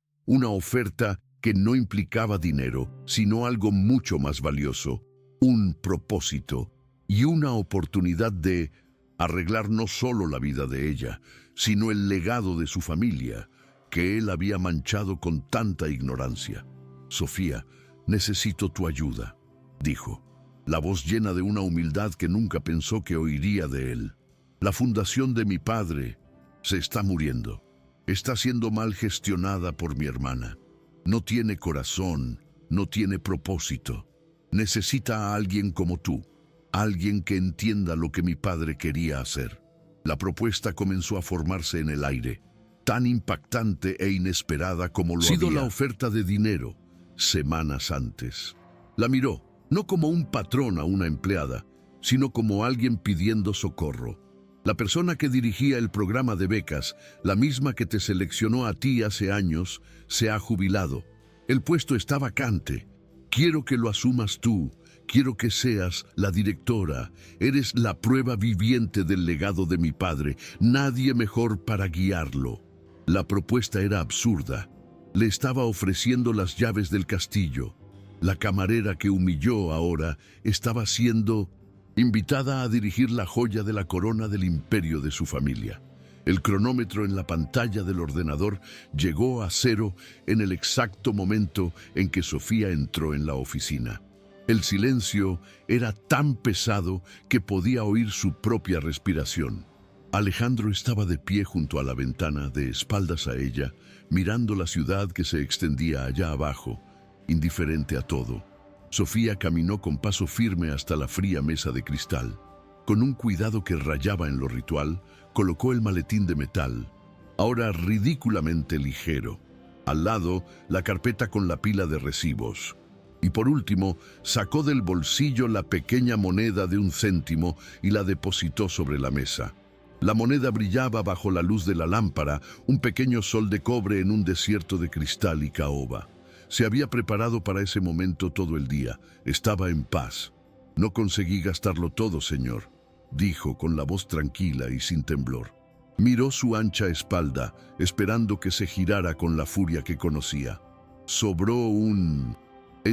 que no implicaba dinero, sino algo mucho más valioso, un propósito y una oportunidad de arreglar no solo la vida de ella, sino el legado de su familia, que él había manchado con tanta ignorancia. «Sofía, necesito tu ayuda», dijo, la voz llena de una humildad que nunca pensó que oiría de él. «La fundación de mi padre se está muriendo. Está siendo mal gestionada por mi hermana. No tiene corazón, no tiene propósito. Necesita a alguien como tú, alguien que entienda lo que mi padre quería hacer». La propuesta comenzó a formarse en el aire, tan impactante e inesperada como lo había sido la oferta de dinero semanas antes. La miró, no como un patrón a una empleada, sino como alguien pidiendo socorro. La persona que dirigía el programa de becas, la misma que te seleccionó a ti hace años, se ha jubilado. El puesto está vacante. Quiero que lo asumas tú. Quiero que seas la directora. Eres la prueba viviente del legado de mi padre. Nadie mejor para guiarlo. La propuesta era absurda. Le estaba ofreciendo las llaves del castillo. La camarera que humilló ahora estaba siendo invitada a dirigir la joya de la corona del imperio de su familia. El cronómetro en la pantalla del ordenador llegó a 0 en el exacto momento en que Sofía entró en la oficina. El silencio era tan pesado que podía oír su propia respiración. Alejandro estaba de pie junto a la ventana, de espaldas a ella, mirando la ciudad que se extendía allá abajo, indiferente a todo. Sofía caminó con paso firme hasta la fría mesa de cristal. Con un cuidado que rayaba en lo ritual, colocó el maletín de metal, ahora ridículamente ligero. Al lado, la carpeta con la pila de recibos. Y por último, sacó del bolsillo la pequeña moneda de 1 céntimo y la depositó sobre la mesa. La moneda brillaba bajo la luz de la lámpara, un pequeño sol de cobre en un desierto de cristal y caoba. Se había preparado para ese momento todo el día. Estaba en paz. «No conseguí gastarlo todo, señor», dijo con la voz tranquila y sin temblor. Miró su ancha espalda, esperando que se girara con la furia que conocía. «Sobró un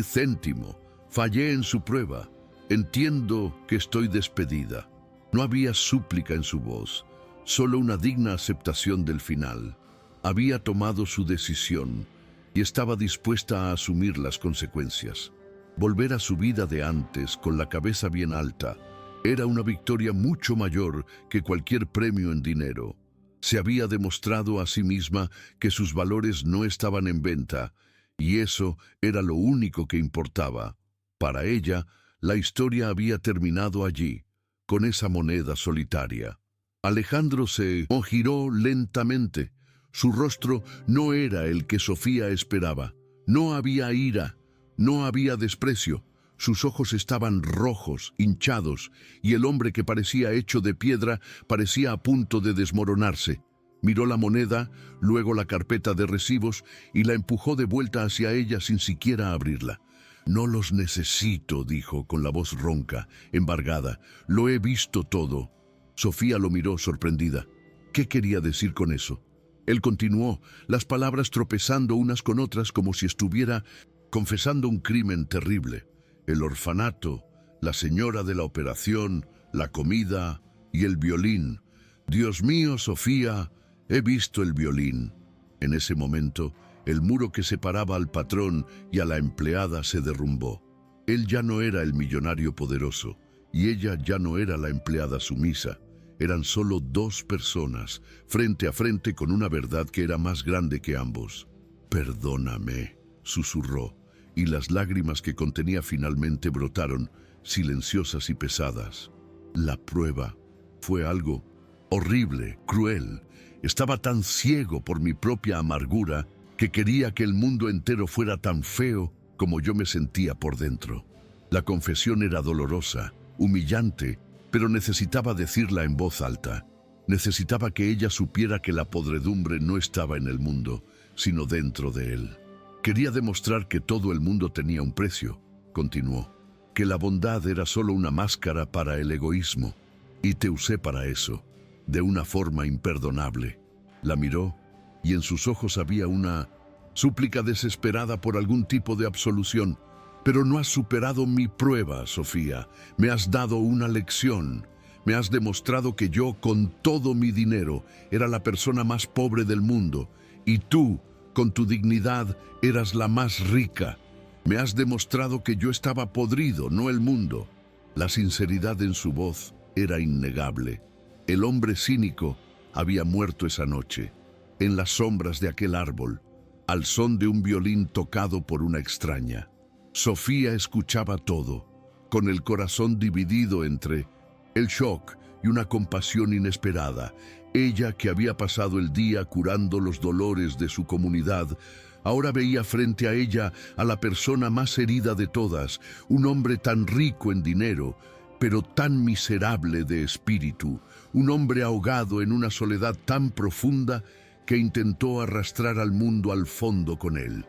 céntimo. Fallé en su prueba. Entiendo que estoy despedida». No había súplica en su voz, solo una digna aceptación del final. Había tomado su decisión y estaba dispuesta a asumir las consecuencias. Volver a su vida de antes, con la cabeza bien alta, era una victoria mucho mayor que cualquier premio en dinero. Se había demostrado a sí misma que sus valores no estaban en venta, y eso era lo único que importaba. Para ella, la historia había terminado allí, con esa moneda solitaria. Alejandro se giró lentamente. Su rostro no era el que Sofía esperaba. No había ira, no había desprecio. Sus ojos estaban rojos, hinchados, y el hombre que parecía hecho de piedra parecía a punto de desmoronarse. Miró la moneda, luego la carpeta de recibos, y la empujó de vuelta hacia ella sin siquiera abrirla. «No los necesito», dijo con la voz ronca, embargada. «Lo he visto todo». Sofía lo miró sorprendida. ¿Qué quería decir con eso? Él continuó, las palabras tropezando unas con otras como si estuviera confesando un crimen terrible. El orfanato, la señora de la operación, la comida y el violín. «Dios mío, Sofía, he visto el violín». En ese momento, el muro que separaba al patrón y a la empleada se derrumbó. Él ya no era el millonario poderoso, y ella ya no era la empleada sumisa. Eran solo 2 personas, frente a frente con una verdad que era más grande que ambos. «Perdóname», susurró, y las lágrimas que contenía finalmente brotaron, silenciosas y pesadas. La prueba fue algo horrible, cruel. Estaba tan ciego por mi propia amargura que quería que el mundo entero fuera tan feo como yo me sentía por dentro. La confesión era dolorosa, humillante, pero necesitaba decirla en voz alta. Necesitaba que ella supiera que la podredumbre no estaba en el mundo, sino dentro de él. Quería demostrar que todo el mundo tenía un precio, continuó, que la bondad era solo una máscara para el egoísmo, y te usé para eso, de una forma imperdonable. La miró, y en sus ojos había una súplica desesperada por algún tipo de absolución. «Pero no has superado mi prueba, Sofía. Me has dado una lección. Me has demostrado que yo, con todo mi dinero, era la persona más pobre del mundo, y tú, con tu dignidad, eras la más rica. Me has demostrado que yo estaba podrido, no el mundo». La sinceridad en su voz era innegable. El hombre cínico había muerto esa noche, en las sombras de aquel árbol, al son de un violín tocado por una extraña. Sofía escuchaba todo, con el corazón dividido entre el shock y una compasión inesperada. Ella, que había pasado el día curando los dolores de su comunidad, ahora veía frente a ella a la persona más herida de todas, un hombre tan rico en dinero, pero tan miserable de espíritu, un hombre ahogado en una soledad tan profunda que intentó arrastrar al mundo al fondo con él.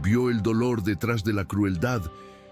Vio el dolor detrás de la crueldad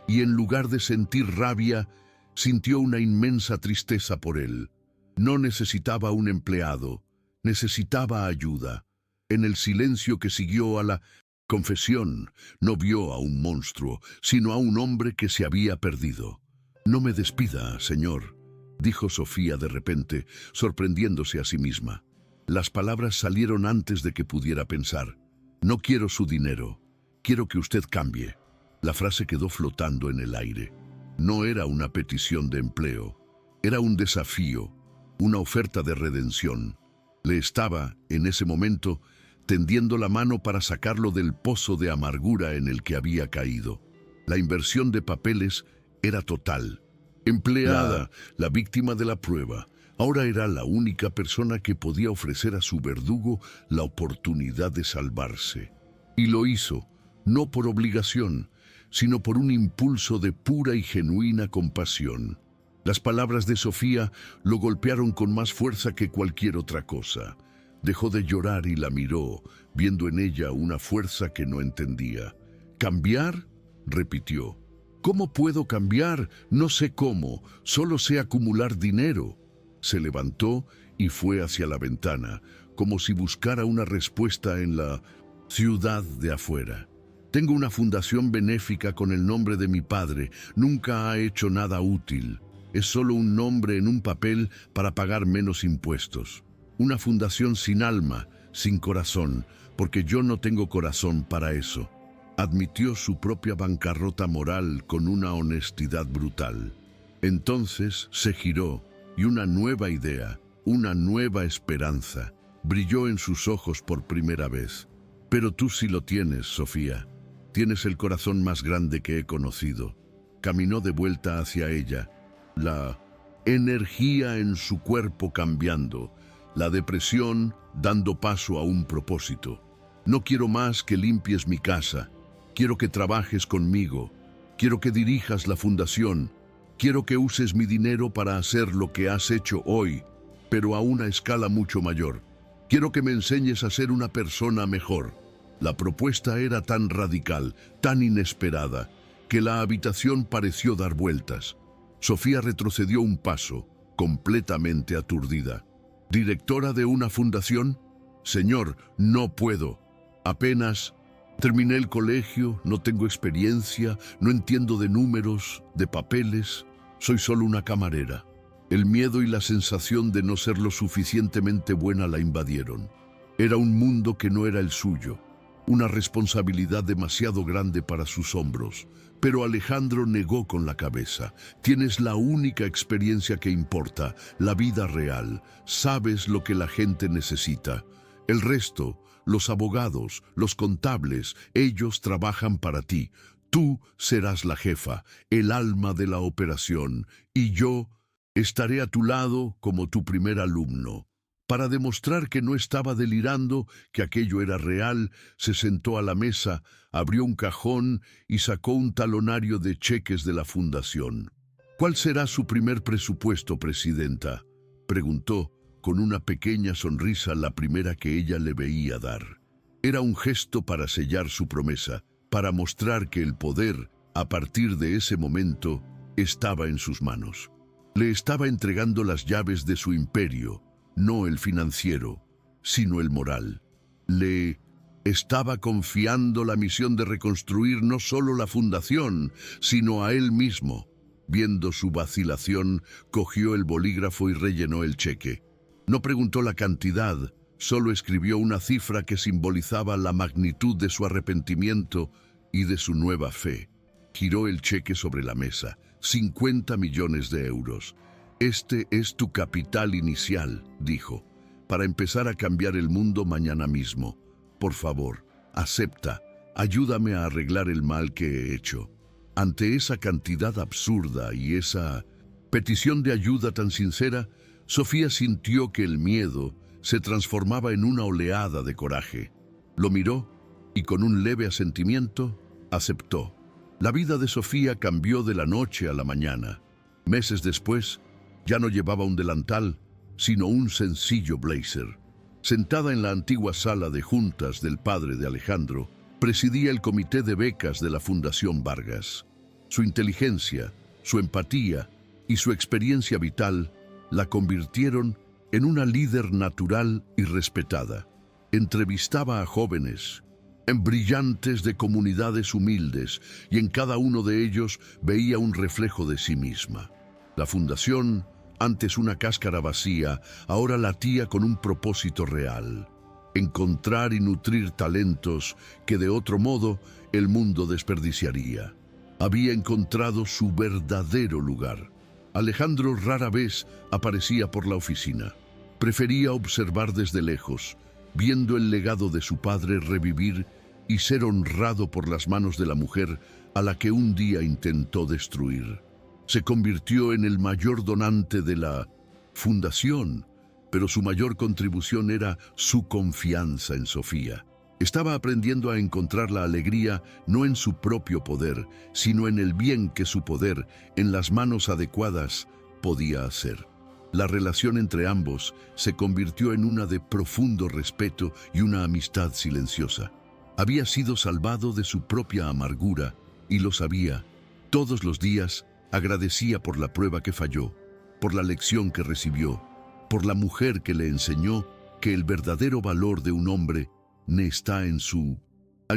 y en lugar de sentir rabia, sintió una inmensa tristeza por él. No necesitaba un empleado, necesitaba ayuda. En el silencio que siguió a la confesión, no vio a un monstruo, sino a un hombre que se había perdido. «No me despida, señor», dijo Sofía de repente, sorprendiéndose a sí misma. Las palabras salieron antes de que pudiera pensar. No quiero su dinero, quiero que usted cambie. La frase quedó flotando en el aire. No era una petición de empleo, era un desafío, una oferta de redención. Le estaba, en ese momento, tendiendo la mano para sacarlo del pozo de amargura en el que había caído. La inversión de papeles era total. Empleada, la víctima de la prueba, ahora era la única persona que podía ofrecer a su verdugo la oportunidad de salvarse. Y lo hizo, no por obligación, sino por un impulso de pura y genuina compasión. Las palabras de Sofía lo golpearon con más fuerza que cualquier otra cosa. Dejó de llorar y la miró, viendo en ella una fuerza que no entendía. ¿Cambiar?, repitió. ¿Cómo puedo cambiar? No sé cómo, solo sé acumular dinero. Se levantó y fue hacia la ventana, como si buscara una respuesta en la ciudad de afuera. Tengo una fundación benéfica con el nombre de mi padre. Nunca ha hecho nada útil. Es solo un nombre en un papel para pagar menos impuestos. Una fundación sin alma, sin corazón, porque yo no tengo corazón para eso. Admitió su propia bancarrota moral con una honestidad brutal. Entonces se giró y una nueva idea, una nueva esperanza, brilló en sus ojos por primera vez. Pero tú sí lo tienes, Sofía. Tienes el corazón más grande que he conocido. Caminó de vuelta hacia ella, la energía en su cuerpo cambiando, la depresión dando paso a un propósito. No quiero más que limpies mi casa. Quiero que trabajes conmigo. Quiero que dirijas la fundación. Quiero que uses mi dinero para hacer lo que has hecho hoy, pero a una escala mucho mayor. Quiero que me enseñes a ser una persona mejor. La propuesta era tan radical, tan inesperada, que la habitación pareció dar vueltas. Sofía retrocedió un paso, completamente aturdida. ¿Directora de una fundación? Señor, no puedo. Apenas terminé el colegio, no tengo experiencia, no entiendo de números, de papeles. Soy solo una camarera. El miedo y la sensación de no ser lo suficientemente buena la invadieron. Era un mundo que no era el suyo, una responsabilidad demasiado grande para sus hombros. Pero Alejandro negó con la cabeza. Tienes la única experiencia que importa, la vida real. Sabes lo que la gente necesita. El resto, los abogados, los contables, ellos trabajan para ti. Tú serás la jefa, el alma de la operación, y yo estaré a tu lado como tu primer alumno. Para demostrar que no estaba delirando, que aquello era real, se sentó a la mesa, abrió un cajón y sacó un talonario de cheques de la fundación. ¿Cuál será su primer presupuesto, presidenta?, preguntó, con una pequeña sonrisa, la primera que ella le veía dar. Era un gesto para sellar su promesa, para mostrar que el poder, a partir de ese momento, estaba en sus manos. Le estaba entregando las llaves de su imperio, no el financiero, sino el moral. Le estaba confiando la misión de reconstruir no solo la fundación, sino a él mismo. Viendo su vacilación, cogió el bolígrafo y rellenó el cheque. No preguntó la cantidad, solo escribió una cifra que simbolizaba la magnitud de su arrepentimiento y de su nueva fe. Giró el cheque sobre la mesa. 50 millones de euros. Este es tu capital inicial, dijo, para empezar a cambiar el mundo mañana mismo. Por favor, acepta, ayúdame a arreglar el mal que he hecho. Ante esa cantidad absurda y esa petición de ayuda tan sincera, Sofía sintió que el miedo se transformaba en una oleada de coraje. Lo miró y con un leve asentimiento aceptó. La vida de Sofía cambió de la noche a la mañana. Meses después, ya no llevaba un delantal, sino un sencillo blazer. Sentada en la antigua sala de juntas del padre de Alejandro, presidía el comité de becas de la Fundación Vargas. Su inteligencia, su empatía y su experiencia vital la convirtieron en una líder natural y respetada. Entrevistaba a jóvenes, en brillantes de comunidades humildes, y en cada uno de ellos veía un reflejo de sí misma. La fundación Antes una cáscara vacía, ahora latía con un propósito real: encontrar y nutrir talentos que de otro modo el mundo desperdiciaría. Había encontrado su verdadero lugar. Alejandro rara vez aparecía por la oficina. Prefería observar desde lejos, viendo el legado de su padre revivir y ser honrado por las manos de la mujer a la que un día intentó destruir. Se convirtió en el mayor donante de la fundación, pero su mayor contribución era su confianza en Sofía. Estaba aprendiendo a encontrar la alegría no en su propio poder, sino en el bien que su poder, en las manos adecuadas, podía hacer. La relación entre ambos se convirtió en una de profundo respeto y una amistad silenciosa. Había sido salvado de su propia amargura y lo sabía. Todos los días agradecía por la prueba que falló, por la lección que recibió, por la mujer que le enseñó que el verdadero valor de un hombre no está en su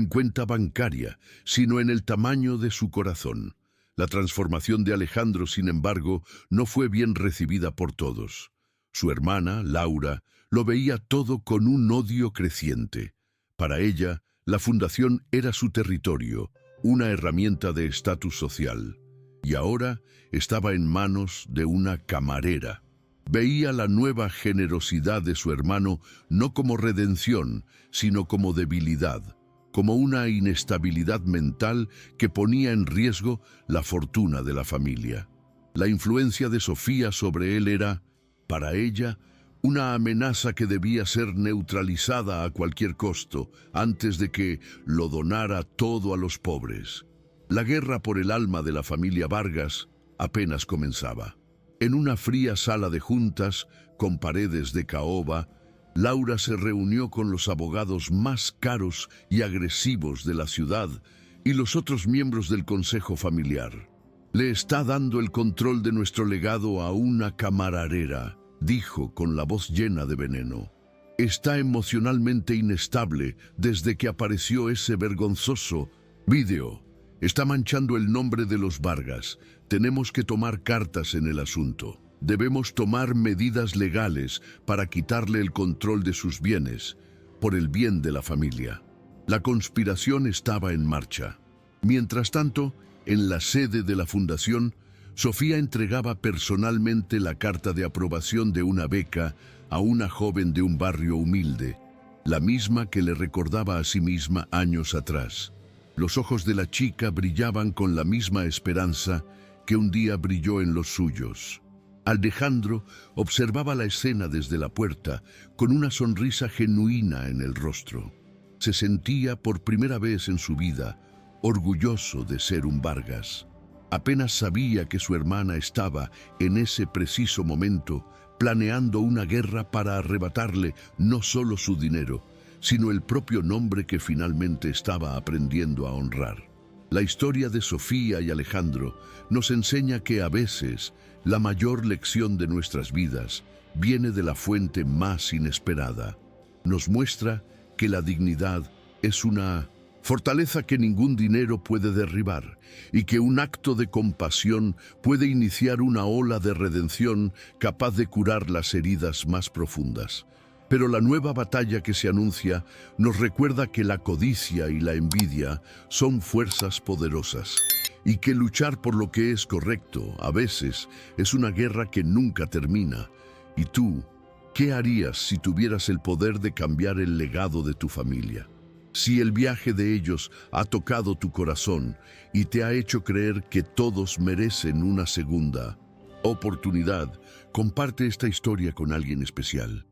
cuenta bancaria, sino en el tamaño de su corazón. La transformación de Alejandro, sin embargo, no fue bien recibida por todos. Su hermana, Laura, lo veía todo con un odio creciente. Para ella, la fundación era su territorio, una herramienta de estatus social. Y ahora estaba en manos de una camarera. Veía la nueva generosidad de su hermano no como redención, sino como debilidad, como una inestabilidad mental que ponía en riesgo la fortuna de la familia. La influencia de Sofía sobre él era, para ella, una amenaza que debía ser neutralizada a cualquier costo antes de que lo donara todo a los pobres. La guerra por el alma de la familia Vargas apenas comenzaba. En una fría sala de juntas, con paredes de caoba, Laura se reunió con los abogados más caros y agresivos de la ciudad y los otros miembros del consejo familiar. «Le está dando el control de nuestro legado a una camarera», dijo con la voz llena de veneno. «Está emocionalmente inestable desde que apareció ese vergonzoso video. Está manchando el nombre de los Vargas. Tenemos que tomar cartas en el asunto. Debemos tomar medidas legales para quitarle el control de sus bienes, por el bien de la familia». La conspiración estaba en marcha. Mientras tanto, en la sede de la fundación, Sofía entregaba personalmente la carta de aprobación de una beca a una joven de un barrio humilde, la misma que le recordaba a sí misma años atrás. Los ojos de la chica brillaban con la misma esperanza que un día brilló en los suyos. Alejandro observaba la escena desde la puerta con una sonrisa genuina en el rostro. Se sentía por primera vez en su vida orgulloso de ser un Vargas. Apenas sabía que su hermana estaba, en ese preciso momento, planeando una guerra para arrebatarle no solo su dinero, sino el propio nombre que finalmente estaba aprendiendo a honrar. La historia de Sofía y Alejandro nos enseña que a veces la mayor lección de nuestras vidas viene de la fuente más inesperada. Nos muestra que la dignidad es una fortaleza que ningún dinero puede derribar y que un acto de compasión puede iniciar una ola de redención capaz de curar las heridas más profundas. Pero la nueva batalla que se anuncia nos recuerda que la codicia y la envidia son fuerzas poderosas y que luchar por lo que es correcto a veces es una guerra que nunca termina. ¿Y tú, qué harías si tuvieras el poder de cambiar el legado de tu familia? Si el viaje de ellos ha tocado tu corazón y te ha hecho creer que todos merecen una segunda oportunidad, comparte esta historia con alguien especial.